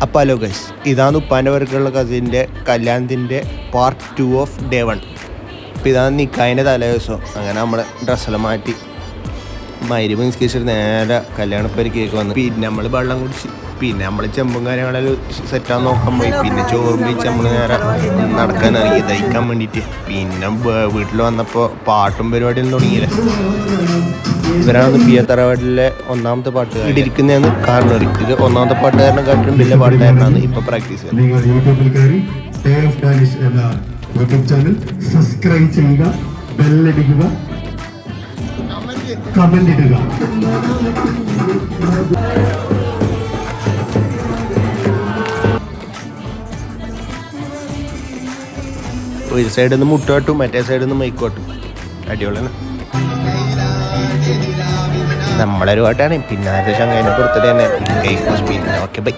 അപ്പോൾ hello guys, ഇതാണ് ഉപ്പാൻ്റെ പേർക്കുള്ള കസിൻ്റെ കല്യാണത്തിൻ്റെ പാർട്ട് 2 ഓഫ് ഡേ 1. അപ്പോൾ ഇതാണ് നിക്കായിൻ്റെ തലേ ദിവസം. അങ്ങനെ നമ്മൾ ഡ്രസ്സെല്ലാം മാറ്റി മഗ്‌രിബ് നിസ്കരിച്ചിട്ട് നേരെ കല്യാണപ്പേര് കേക്ക് വന്നു. പിന്നെ നമ്മൾ വെള്ളം കുടിച്ച് പിന്നെ നമ്മൾ ചെമ്പും കാര്യങ്ങളെല്ലാം സെറ്റാൻ നോക്കാൻ പോയി. പിന്നെ ചോറും വെച്ച് നമ്മൾ നേരെ നടക്കാൻ ഇറങ്ങി ദഹിക്കാൻ വേണ്ടിയിട്ട്. പിന്നെ വീട്ടിൽ വന്നപ്പോൾ പാട്ടും പരിപാടിയൊന്നും തുടങ്ങിയില്ല. ഇവരാണ് പി എ തറവാട്ടിലെ ഒന്നാമത്തെ പാട്ടുകാരൻ. ഇവിടെ ഇരിക്കുന്നതാണ് കാർണറി. ഇത് ഒന്നാമത്തെ പാട്ടുകാരനെ കാട്ടിലും വലിയ പാട്ടുകാരനാണ് ഇപ്പോൾ പ്രാക്ടീസ് ചെയ്യുന്നത്. നിങ്ങൾ യൂട്യൂബിൽ കയറി ഡേ ഓഫ് ഡാനിഷ് എന്ന യൂട്യൂബ് ചാനൽ സബ്സ്ക്രൈബ് ചെയ്യുക, ബെല്ലടിക്കുക, കമന്റ് ഇടുക. ഒരു സൈഡിൽ നിന്ന് മുട്ടോട്ടും മറ്റേ സൈഡിൽ നിന്ന് മൈക്കോട്ടും അടിപൊളിയാണ്. നമ്മളൊരു പാട്ടാണ്. പിന്നെ ചങ്ങായിനെ പുറത്തിട്ട് തന്നെ. Okay bye.